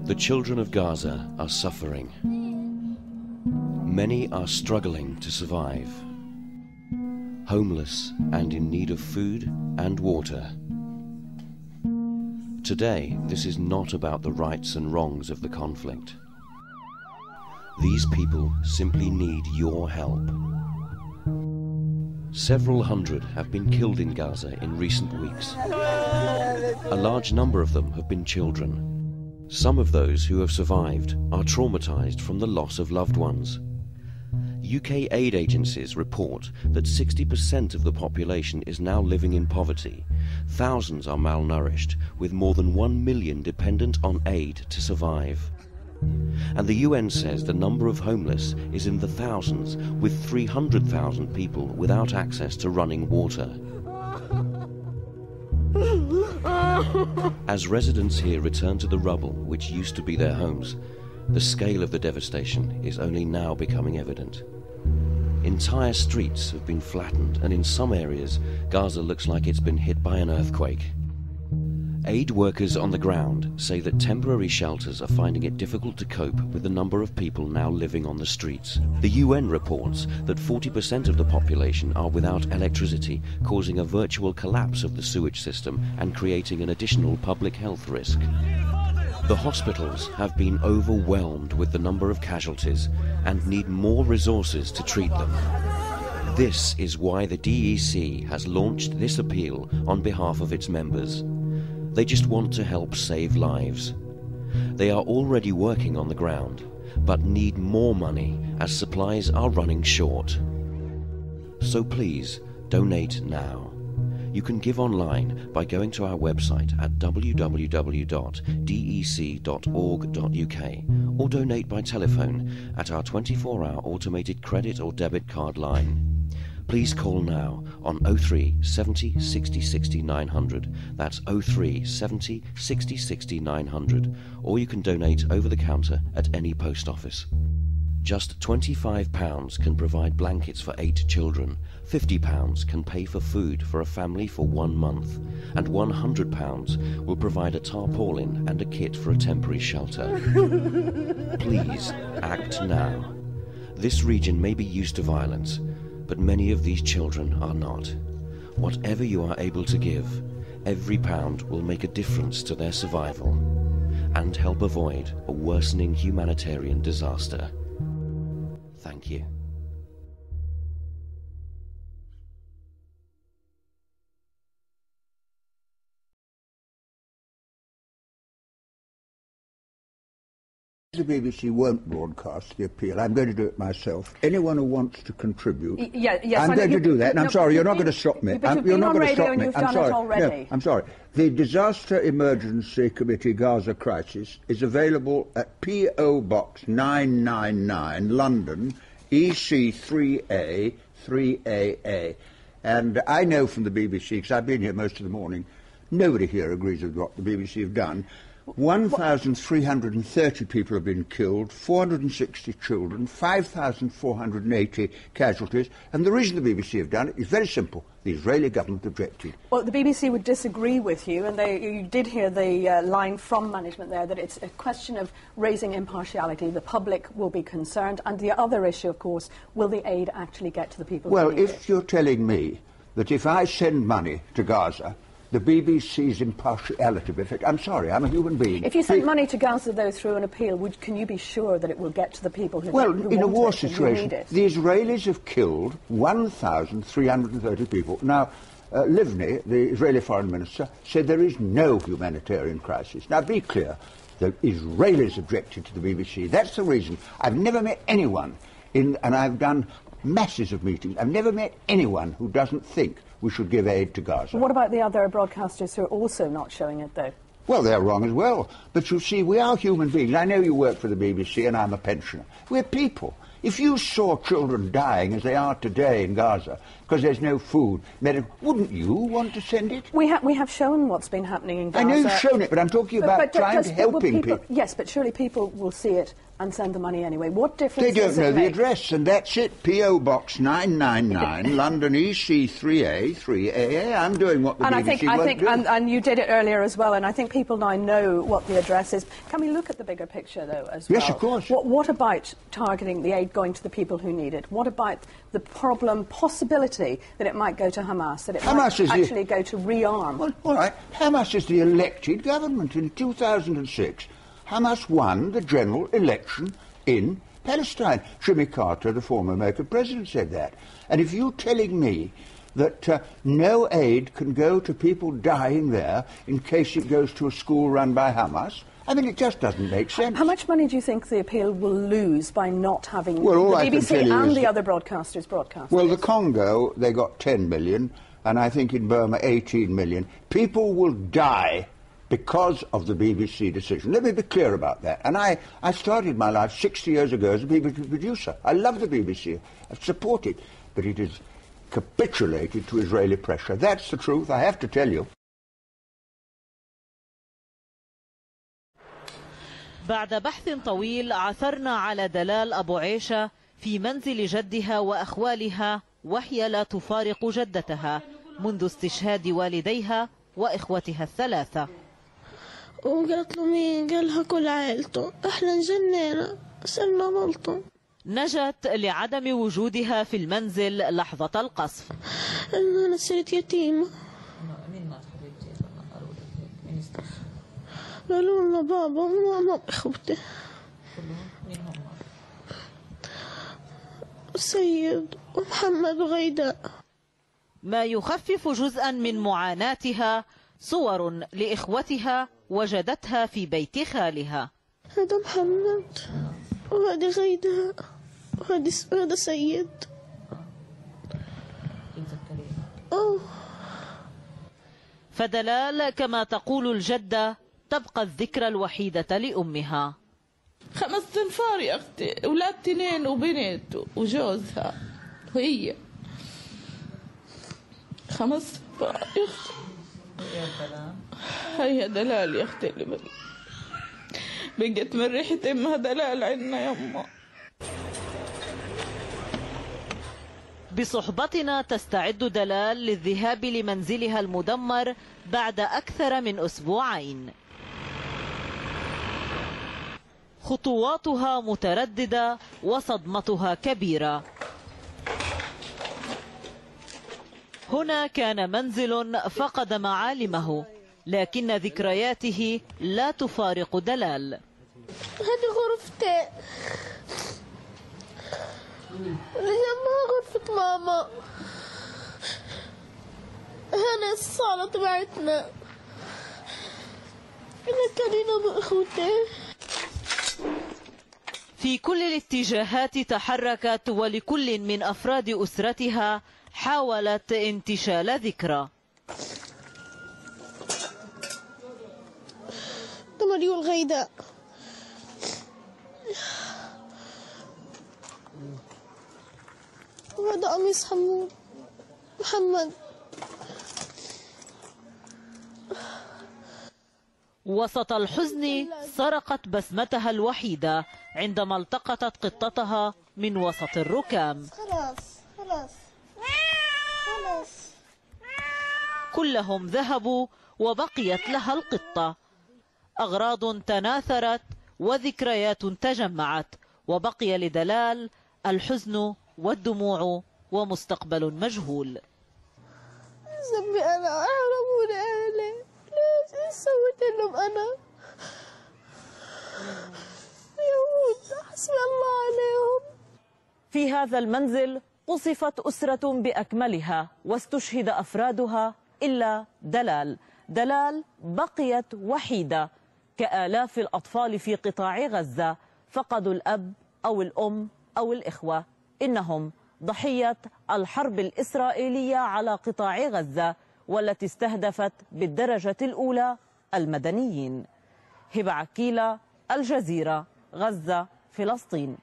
The children of Gaza are suffering. Many are struggling to survive, homeless and in need of food and water. Today, this is not about the rights and wrongs of the conflict. These people simply need your help. Several hundred have been killed in Gaza in recent weeks. A large number of them have been children. Some of those who have survived are traumatized from the loss of loved ones. UK aid agencies report that 60% of the population is now living in poverty. Thousands are malnourished, with more than 1 million dependent on aid to survive. And the UN says the number of homeless is in the thousands, with 300,000 people without access to running water. As residents here return to the rubble which used to be their homes, the scale of the devastation is only now becoming evident. Entire streets have been flattened, and in some areas, Gaza looks like it's been hit by an earthquake. Aid workers on the ground say that temporary shelters are finding it difficult to cope with the number of people now living on the streets. The UN reports that 40% of the population are without electricity, causing a virtual collapse of the sewage system and creating an additional public health risk. The hospitals have been overwhelmed with the number of casualties and need more resources to treat them. This is why the DEC has launched this appeal on behalf of its members. They just want to help save lives. They are already working on the ground, but need more money as supplies are running short. So please, donate now. You can give online by going to our website at www.dec.org.uk or donate by telephone at our 24-hour automated credit or debit card line. Please call now on 03 70 60 60 900. That's 03 70 60 60 900. Or you can donate over the counter at any post office. Just £25 can provide blankets for 8 children. £50 can pay for food for a family for 1 month. And £100 will provide a tarpaulin and a kit for a temporary shelter. Please act now. This region may be used to violence, but many of these children are not. Whatever you are able to give, every pound will make a difference to their survival and help avoid a worsening humanitarian disaster. Thank you. The BBC won't broadcast the appeal. I'm going to do it myself. Anyone who wants to contribute, I'm going to do that. And I'm sorry, you're not going to stop me. You're not going to stop me. I'm sorry. No, I'm sorry. The Disaster Emergency Committee Gaza Crisis is available at P.O. Box 999, London, EC3A 3AA. And I know from the BBC, because I've been here most of the morning, nobody here agrees with what the BBC have done. 1,330 people have been killed, 460 children, 5,480 casualties, and the reason the BBC have done it is very simple. The Israeli government objected. Well, the BBC would disagree with you, and you did hear the line from management there that it's a question of raising impartiality. The public will be concerned, and the other issue, of course, will the aid actually get to the people who need it? Well, if you're telling me that if I send money to Gaza, the BBC's impartiality will affect. I'm sorry, I'm a human being. If you send money to Gaza, though, through an appeal, can you be sure that it will get to the people who want it? Well, in a war situation, the Israelis have killed 1,330 people. Now, Livni, the Israeli foreign minister, said there is no humanitarian crisis. Now, be clear, the Israelis objected to the BBC. That's the reason. I've never met anyone, and I've done masses of meetings, I've never met anyone who doesn't think we should give aid to Gaza. What about the other broadcasters who are also not showing it, though? Well, they're wrong as well. But you see, we are human beings. I know you work for the BBC and I'm a pensioner. We're people. If you saw children dying as they are today in Gaza because there's no food, wouldn't you want to send it? We have shown what's been happening in Gaza. I know you've shown it, but I'm talking about trying to help people. Yes, but surely people will see it and send the money anyway. What difference They don't does it know make? the address, and that's it. P.O. Box 999, London EC3A, 3AA. I'm doing what the BBC won't do. And you did it earlier as well, and I think people now know what the address is. Can we look at the bigger picture, though, as well? Yes, of course. What about targeting the aid going to the people who need it? What about the possibility that it might go to Hamas, that it might actually go to rearm? Well, all right. Hamas is the elected government. In 2006, Hamas won the general election in Palestine. Jimmy Carter, the former American president, said that. And if you're telling me that no aid can go to people dying there in case it goes to a school run by Hamas, I mean, it just doesn't make sense. How much money do you think the appeal will lose by not having the BBC and the other broadcasters broadcast? Well, the Congo, they got 10 million, and I think in Burma 18 million. People will die because of the BBC decision. Let me be clear about that. And I started my life 60 years ago as a BBC producer. I love the BBC. I support it. But it has capitulated to Israeli pressure. That's the truth, I have to tell you. بعد بحث طويل عثرنا على دلال أبو عيشة في منزل جدها وأخوالها وهي لا تفارق جدتها منذ استشهاد والديها وإخوتها الثلاثة. وقالت له مين؟ قالها كل عائلته. احنا نجنينا صرنا غلطة. نجت لعدم وجودها في المنزل لحظة القصف. أنا صرت يتيمة. قالوا لنا بابا وماما وإخوتي. سيد ومحمد وغيداء. ما يخفف جزءا من معاناتها صور لإخوتها وجدتها في بيت خالها. هذا محمد وهذا غيداء وهذا سيد. فدلال كما تقول الجدة تبقى الذكرى الوحيدة لأمها. 5 أنفار يا أختي، أولاد 2 وبنت وجوزها وهي 5 أنفار يا أختي. هي دلال يا أختي اللي بقت من ريحة أمها دلال عنا يما. بصحبتنا تستعد دلال للذهاب لمنزلها المدمر بعد أكثر من أسبوعين. خطواتها مترددة وصدمتها كبيرة. هنا كان منزل فقد معالمه، لكن ذكرياته لا تفارق دلال. هذه غرفتي، جنبها غرفة ماما، هنا الصالة تبعتنا، هنا كان بأخوتي. في كل الاتجاهات تحركت، ولكل من أفراد أسرتها حاولت انتشال ذكرى. تمريو الغيداء، وهذا قميص حمود محمد. وسط الحزن سرقت بسمتها الوحيدة عندما التقطت قطتها من وسط الركام. خلاص كلهم ذهبوا وبقيت لها القطة. أغراض تناثرت وذكريات تجمعت، وبقي لدلال الحزن والدموع ومستقبل مجهول. ذنبي أنا، أهربوني أهلي، ليش سويت لهم أنا؟ يهود حسبي الله عليهم. في هذا المنزل قصفت أسرة بأكملها واستشهد أفرادها إلا دلال. دلال بقيت وحيدة كآلاف الأطفال في قطاع غزة، فقدوا الأب أو الأم أو الإخوة. إنهم ضحية الحرب الإسرائيلية على قطاع غزة، والتي استهدفت بالدرجة الأولى المدنيين. هبة عكيلة، الجزيرة، غزة، فلسطين.